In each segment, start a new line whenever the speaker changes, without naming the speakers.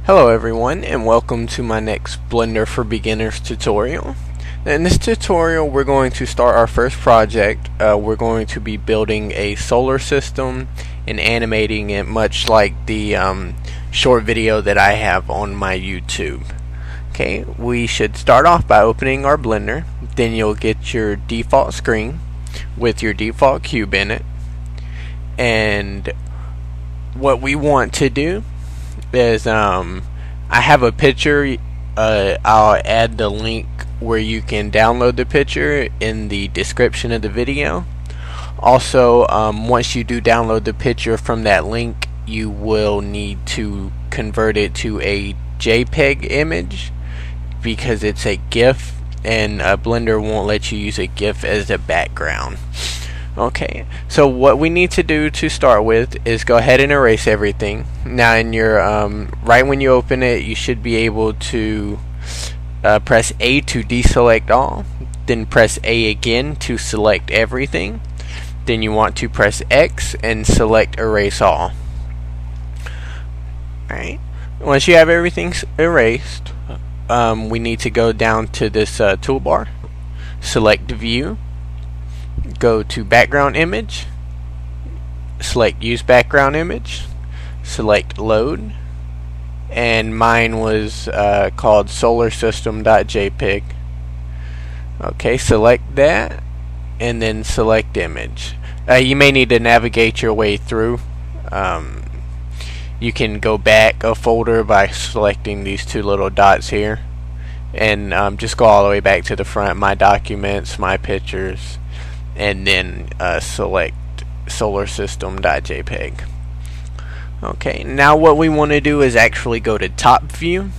Hello everyone, and welcome to my next Blender for Beginners tutorial. In this tutorial we're going to start our first project. We're going to be building a solar system and animating it much like the short video that I have on my YouTube. Okay, we should start off by opening our Blender. Then you'll get your default screen with your default cube in it. And what we want to do is I have a picture. I'll add the link where you can download the picture in the description of the video. Also, once you do download the picture from that link, you will need to convert it to a JPEG image because it's a GIF, and Blender won't let you use a GIF as a background. Okay, so what we need to do to start with is go ahead and erase everything. Now in your right when you open it, you should be able to press A to deselect all, then press A again to select everything, then you want to press X and select erase all. Alright, once you have everything erased, we need to go down to this toolbar, select view, go to background image, select use background image, select load, and mine was called solarsystem.jpg. Okay, select that and then select image. You may need to navigate your way through. You can go back a folder by selecting these two little dots here, and just go all the way back to the front, my documents, my pictures, and then select solarsystem.jpg. Okay, now what we want to do is actually go to top view,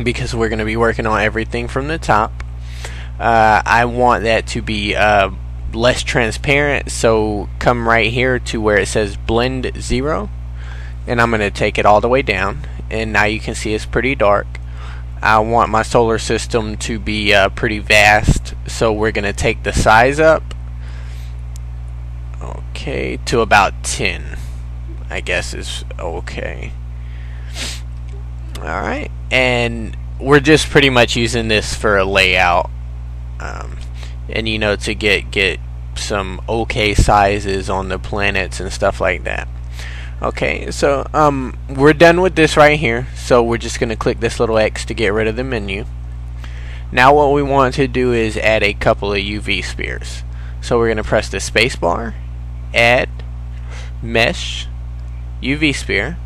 because we're going to be working on everything from the top. I want that to be less transparent, so come right here to where it says blend 0, and I'm going to take it all the way down, and now you can see it's pretty dark. I want my solar system to be pretty vast, so we're going to take the size up, okay, to about 10, I guess is okay. Alright, and we're just pretty much using this for a layout, and you know, to get some okay sizes on the planets and stuff like that. Okay, so we're done with this right here, so we're just going to click this little X to get rid of the menu. Now what we want to do is add a couple of UV spheres. So we're going to press the space bar, add, mesh, UV sphere,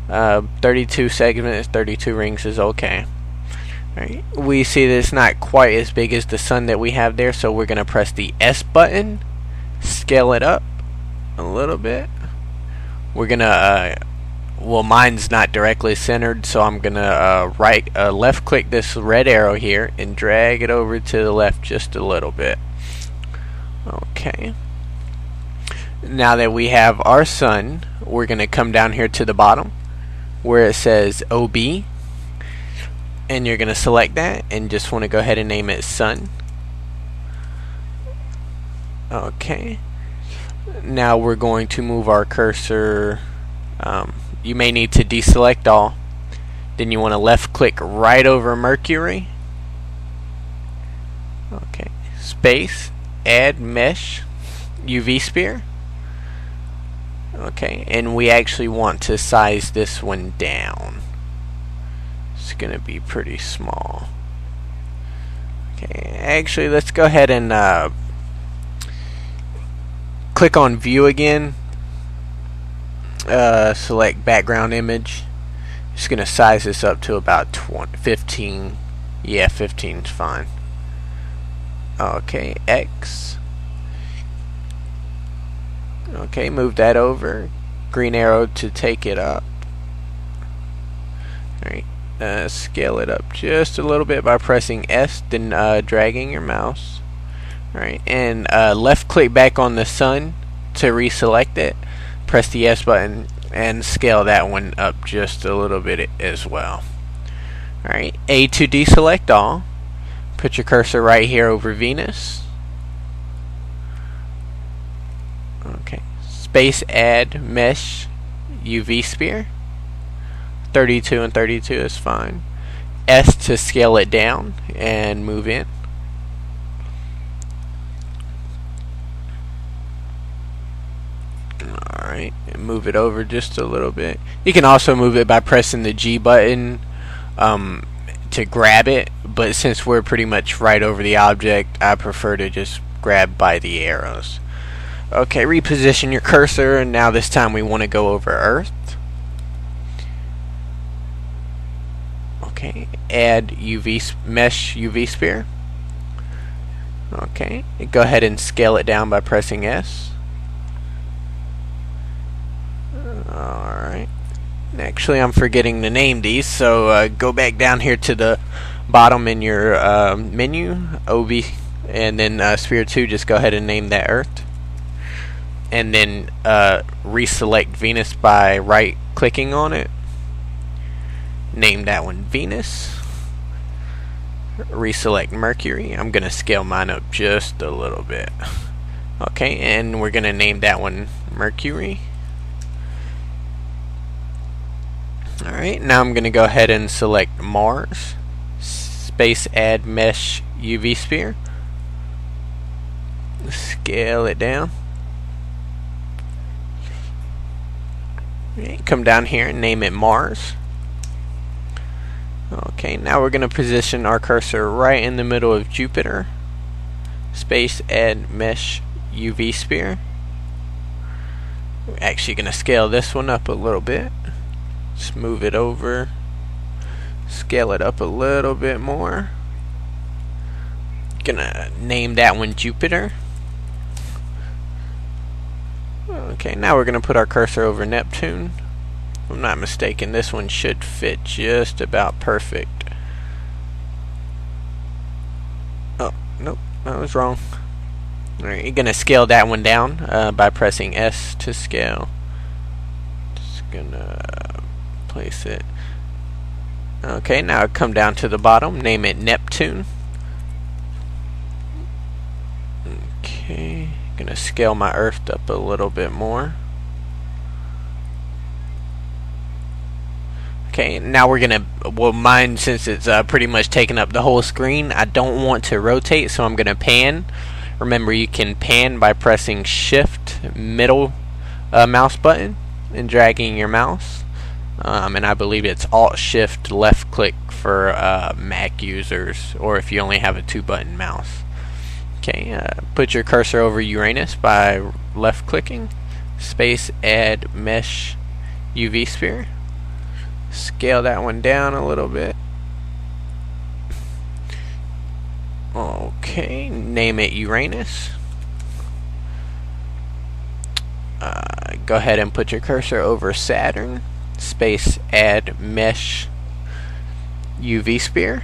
32 segments, 32 rings is okay. Right. We see that it's not quite as big as the sun that we have there, so we're going to press the S button, scale it up a little bit. We're gonna well, mine's not directly centered, so I'm gonna left click this red arrow here and drag it over to the left just a little bit. Okay, now that we have our sun, we're gonna come down here to the bottom where it says OB, and you're gonna select that and just want to go ahead and name it sun. Okay, now we're going to move our cursor. You may need to deselect all. Then you want to left click right over Mercury. Okay, space, add mesh, UV sphere. Okay, and we actually want to size this one down. It's gonna be pretty small. Okay, actually let's go ahead and click on view again, select background image. Just gonna size this up to about 15. Yeah, 15 is fine. Okay, X. Okay, move that over, green arrow to take it up. Alright, scale it up just a little bit by pressing S, then dragging your mouse. Alright, and left click back on the sun to reselect it, press the S button and scale that one up just a little bit as well. Alright, A to deselect all, put your cursor right here over Venus. Okay, space, add mesh, UV sphere, 32 and 32 is fine. S to scale it down and move in. Alright, and move it over just a little bit. You can also move it by pressing the G button to grab it, but since we're pretty much right over the object, I prefer to just grab by the arrows. Okay, reposition your cursor, and now this time we want to go over Earth. Okay, add mesh UV sphere. Okay, go ahead and scale it down by pressing S. Alright. Actually, I'm forgetting to name these, so go back down here to the bottom in your menu, OB, and then Sphere 2, just go ahead and name that Earth. And then reselect Venus by right-clicking on it. Name that one Venus. Reselect Mercury. I'm going to scale mine up just a little bit. Okay, and we're going to name that one Mercury. Alright, now I'm going to go ahead and select Mars. Space add mesh UV sphere. Scale it down. Alright, come down here and name it Mars. Okay, now we're going to position our cursor right in the middle of Jupiter. Space add mesh UV sphere. We're actually going to scale this one up a little bit. Just move it over. Scale it up a little bit more. Gonna name that one Jupiter. Okay, now we're gonna put our cursor over Neptune. If I'm not mistaken, this one should fit just about perfect. Oh, nope, I was wrong. Alright, you're gonna scale that one down by pressing S to scale. Just gonna place it. Okay, now come down to the bottom, name it Neptune. Okay, gonna scale my Earth up a little bit more. Okay, now we're gonna, well, mine, since it's pretty much taking up the whole screen, I don't want to rotate, so I'm gonna pan. Remember, you can pan by pressing Shift middle mouse button and dragging your mouse. And I believe it's Alt Shift left click for Mac users, or if you only have a 2-button mouse. Okay, put your cursor over Uranus by left clicking. Space add mesh UV sphere. Scale that one down a little bit. Okay, name it Uranus. Go ahead and put your cursor over Saturn. Space add mesh UV sphere.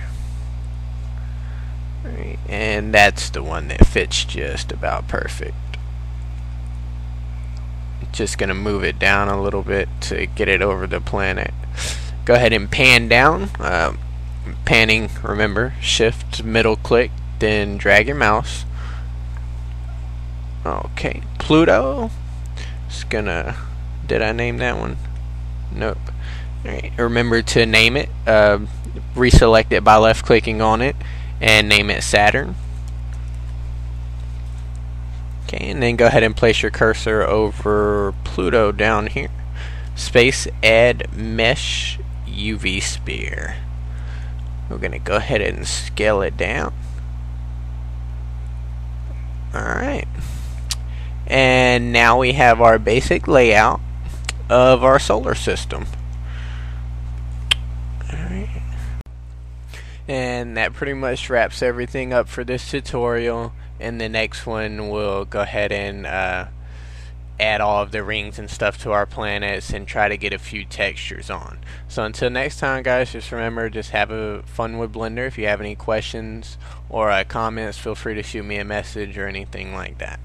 Right, and that's the one that fits just about perfect. Just gonna move it down a little bit to get it over the planet. Go ahead and pan down. Panning, remember, Shift middle click, then drag your mouse. Okay, Pluto. Just gonna, did I name that one? Nope. Alright, remember to name it, reselect it by left clicking on it and name it Saturn. Okay, and then go ahead and place your cursor over Pluto down here. Space add mesh UV sphere. We're gonna go ahead and scale it down. Alright, and now we have our basic layout of our solar system. Alright. And that pretty much wraps everything up for this tutorial. In the next one, we'll go ahead and add all of the rings and stuff to our planets and try to get a few textures on. So until next time, guys, just remember, just have a fun with Blender. If you have any questions or comments, feel free to shoot me a message or anything like that.